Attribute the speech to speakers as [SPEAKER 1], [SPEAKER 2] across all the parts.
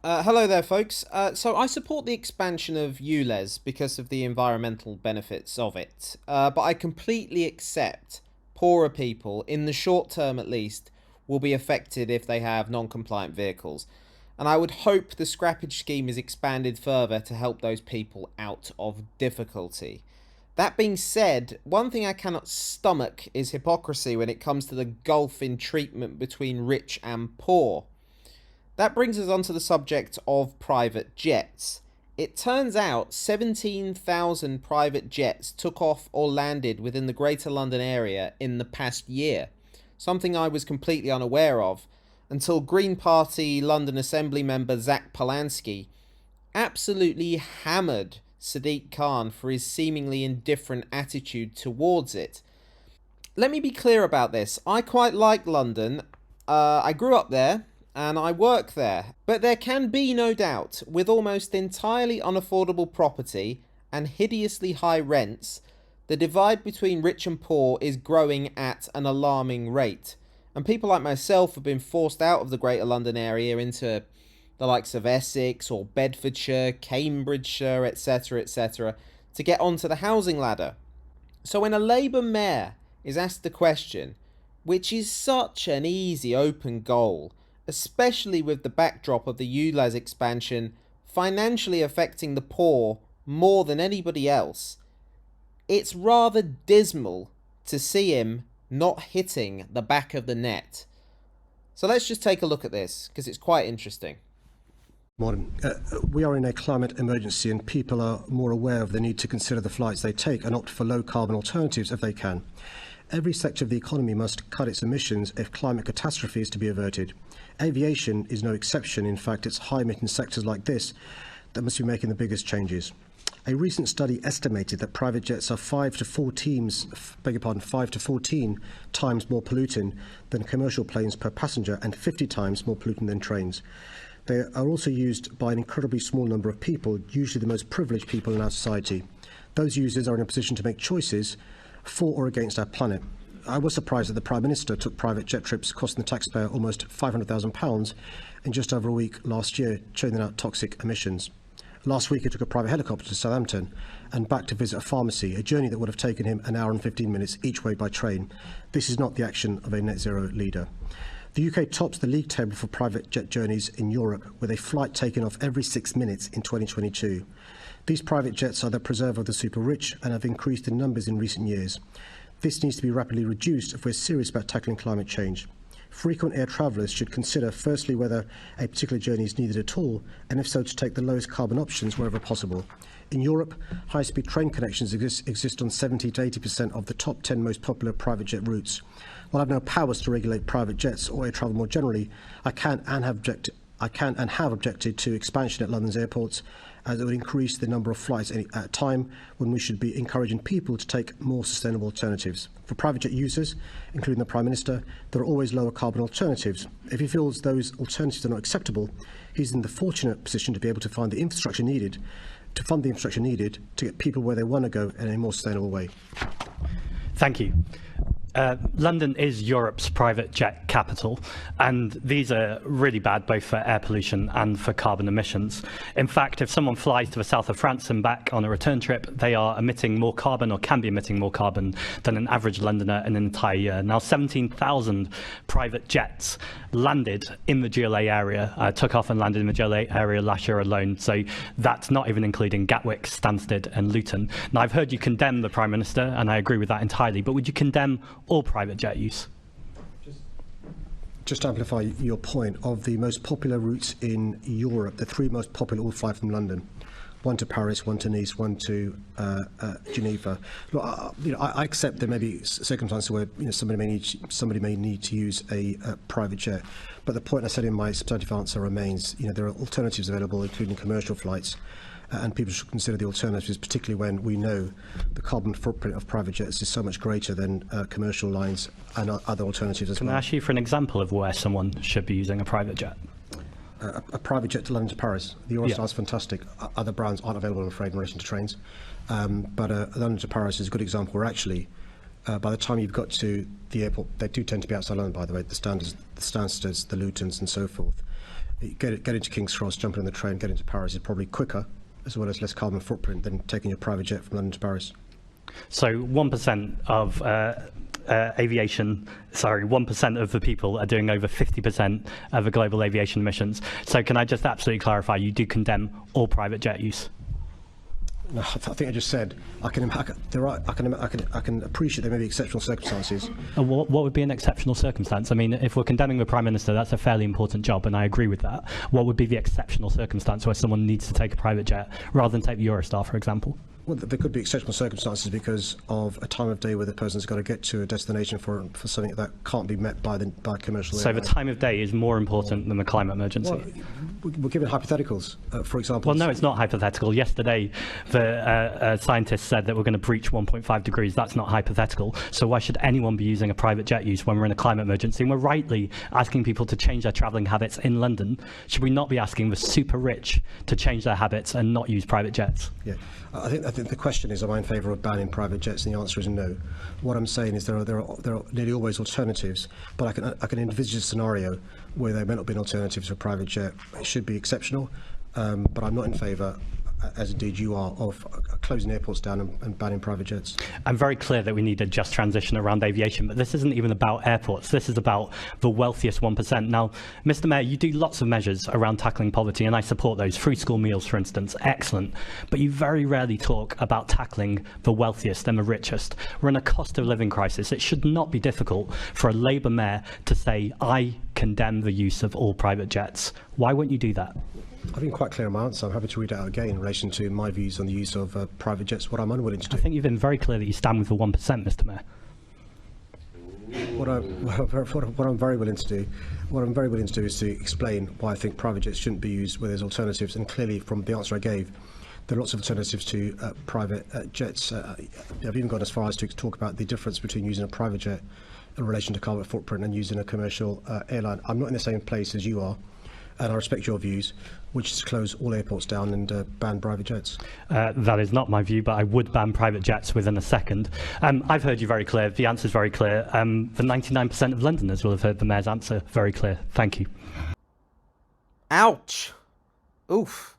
[SPEAKER 1] Hello there, folks. So I support the expansion of ULEZ because of the environmental benefits of it, but I completely accept poorer people, in the short term at least, will be affected if they have non-compliant vehicles. And I would hope the scrappage scheme is expanded further to help those people out of difficulty. That being said, one thing I cannot stomach is hypocrisy when it comes to the gulf in treatment between rich and poor. That brings us on to the subject of private jets. It turns out 17,000 private jets took off or landed within the Greater London area in the past year, something I was completely unaware of until Green Party London Assembly member Zack Polanski absolutely hammered Sadiq Khan for his seemingly indifferent attitude towards it. Let me be clear about this. I quite like London. I grew up there and I work there. But there can be no doubt, with almost entirely unaffordable property and hideously high rents, the divide between rich and poor is growing at an alarming rate. And people like myself have been forced out of the Greater London area into the likes of Essex or Bedfordshire, Cambridgeshire, etc., to get onto the housing ladder. So when a Labour mayor is asked the question, which is such an easy open goal, especially with the backdrop of the ULEZ expansion financially affecting the poor more than anybody else, it's rather dismal to see him not hitting the back of the net. So let's just take a look at this, because it's quite interesting.
[SPEAKER 2] Morning. We are in a climate emergency and people are more aware of the need to consider the flights they take and opt for low carbon alternatives if they can. Every sector of the economy must cut its emissions if climate catastrophe is to be averted. Aviation is no exception. In fact, it's high-emitting sectors like this that must be making the biggest changes. A recent study estimated that private jets are 5 to 14 times more polluting than commercial planes per passenger and 50 times more polluting than trains. They are also used by an incredibly small number of people, usually the most privileged people in our society. Those users are in a position to make choices for or against our planet. I was surprised that the Prime Minister took private jet trips costing the taxpayer almost £500,000 in just over a week last year, churning out toxic emissions. Last week he took a private helicopter to Southampton and back to visit a pharmacy, a journey that would have taken him an hour and 15 minutes each way by train. This is not the action of a net zero leader. The UK tops the league table for private jet journeys in Europe, with a flight taken off every 6 minutes in 2022. These private jets are the preserve of the super rich and have increased in numbers in recent years. This needs to be rapidly reduced if we're serious about tackling climate change. Frequent air travellers should consider firstly whether a particular journey is needed at all, and if so, to take the lowest carbon options wherever possible. In Europe, high-speed train connections exist on 70 to 80% of the top 10 most popular private jet routes. While I have no powers to regulate private jets or air travel more generally, I can and have objected to expansion at London's airports, as it would increase the number of flights at a time when we should be encouraging people to take more sustainable alternatives. For private jet users, including the Prime Minister, there are always lower carbon alternatives. If he feels those alternatives are not acceptable, he's in the fortunate position to be able to fund the infrastructure needed to get people where they want to go in a more sustainable way.
[SPEAKER 3] Thank you. London is Europe's private jet capital, and these are really bad both for air pollution and for carbon emissions. In fact, if someone flies to the south of France and back on a return trip, they are emitting more carbon, or can be emitting more carbon, than an average Londoner in an entire year. Now, 17,000 private jets landed in the GLA area, took off and landed in the GLA area last year alone, so that's not even including Gatwick, Stansted and Luton. Now, I've heard you condemn the Prime Minister, and I agree with that entirely, but would you condemn all private jet use?
[SPEAKER 2] Just to amplify your point, of the most popular routes in Europe, the three most popular all fly from London. One to Paris, one to Nice, one to Geneva. Look, I accept there may be circumstances where somebody may need to use a private jet, but the point I said in my substantive answer remains. There are alternatives available, including commercial flights, and people should consider the alternatives, particularly when we know the carbon footprint of private jets is so much greater than commercial lines and other alternatives as well.
[SPEAKER 3] Can I ask you for an example of where someone should be using a private jet?
[SPEAKER 2] A private jet to London to Paris. The Eurostar is fantastic. Other brands aren't available, I'm afraid, in relation to trains. But London to Paris is a good example where actually, by the time you've got to the airport, they do tend to be outside London, by the way, the Stansteads, the Lutons and so forth. Getting to King's Cross, jumping on the train, getting to Paris is probably quicker, as well as less carbon footprint than taking your private jet from London to Paris.
[SPEAKER 3] So 1% of aviation, 1% of the people are doing over 50% of the global aviation emissions. So can I just absolutely clarify, you do condemn all private jet use?
[SPEAKER 2] No, I think I just said I can appreciate there may be exceptional circumstances.
[SPEAKER 3] What would be an exceptional circumstance? I mean, if we're condemning the Prime Minister, that's a fairly important job, and I agree with that. What would be the exceptional circumstance where someone needs to take a private jet rather than take the Eurostar, for example?
[SPEAKER 2] Well, there could be exceptional circumstances because of a time of day where the person's got to get to a destination for something that can't be met by commercial airline.
[SPEAKER 3] So the time of day is more important than the climate emergency?
[SPEAKER 2] Well, we're given hypotheticals, for example.
[SPEAKER 3] Well, no, it's not hypothetical. Yesterday, the scientists said that we're going to breach 1.5 degrees. That's not hypothetical. So why should anyone be using a private jet use when we're in a climate emergency? And we're rightly asking people to change their travelling habits in London. Should we not be asking the super rich to change their habits and not use private jets?
[SPEAKER 2] Yeah, I think the question is, am I in favour of banning private jets? And the answer is no. What I'm saying is there are nearly always alternatives, but I can envisage a scenario where there may not be an alternative to a private jet. It should be exceptional, but I'm not in favour, as indeed you are, of closing airports down and banning private jets.
[SPEAKER 3] I'm very clear that we need a just transition around aviation, but this isn't even about airports. This is about the wealthiest 1%. Now, Mr. Mayor, you do lots of measures around tackling poverty, and I support those. Free school meals, for instance, excellent. But you very rarely talk about tackling the wealthiest and the richest. We're in a cost of living crisis. It should not be difficult for a Labour mayor to say, I condemn the use of all private jets. Why won't you do that?
[SPEAKER 2] I've been quite clear in my answer. I'm happy to read it out again in relation to my views on the use of private jets, what I'm unwilling to do.
[SPEAKER 3] I think you've been very clear that you stand with the 1%, Mr. Mayor.
[SPEAKER 2] What I'm very willing to do is to explain why I think private jets shouldn't be used where there's alternatives. And clearly, from the answer I gave, there are lots of alternatives to private jets. I've even gone as far as to talk about the difference between using a private jet in relation to carbon footprint and using a commercial airline. I'm not in the same place as you are, and I respect your views, which is to close all airports down and ban private jets.
[SPEAKER 3] That is not my view, but I would ban private jets within a second. I've heard you very clear. The answer is very clear. The 99% of Londoners will have heard the Mayor's answer very clear. Thank you.
[SPEAKER 1] Ouch. Oof.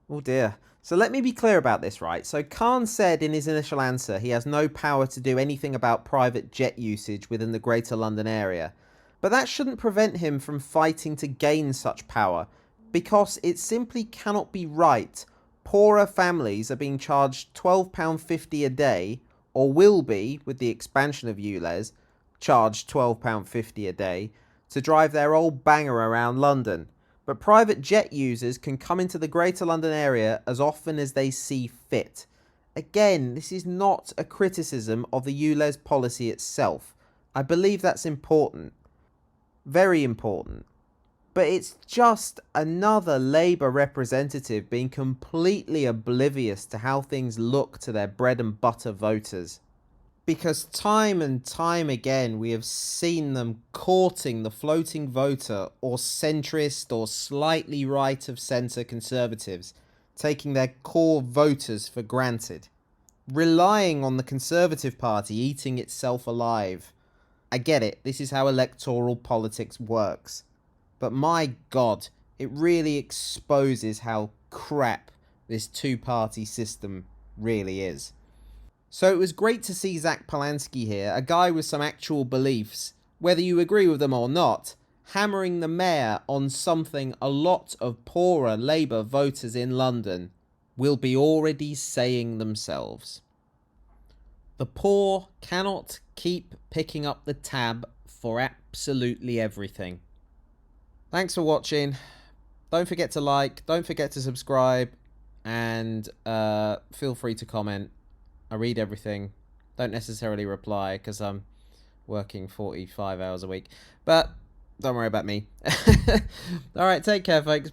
[SPEAKER 1] Oh dear. So let me be clear about this, right? So Khan said in his initial answer he has no power to do anything about private jet usage within the Greater London area. But that shouldn't prevent him from fighting to gain such power, because it simply cannot be right. Poorer families are being charged £12.50 a day, or will be, with the expansion of ULEZ, charged £12.50 a day, to drive their old banger around London. But private jet users can come into the Greater London area as often as they see fit. Again, this is not a criticism of the ULEZ policy itself. I believe that's important. Very important. But it's just another Labour representative being completely oblivious to how things look to their bread and butter voters. Because time and time again we have seen them courting the floating voter or centrist or slightly right of centre Conservatives, taking their core voters for granted, relying on the Conservative Party eating itself alive. I get it, this is how electoral politics works. But my God, it really exposes how crap this two-party system really is. So it was great to see Zack Polanski here, a guy with some actual beliefs, whether you agree with them or not, hammering the mayor on something a lot of poorer Labour voters in London will be already saying themselves. The poor cannot keep picking up the tab for absolutely everything. Thanks for watching. Don't forget to like, don't forget to subscribe, and feel free to comment. I read everything. Don't necessarily reply because I'm working 45 hours a week. But don't worry about me. Alright, take care, folks.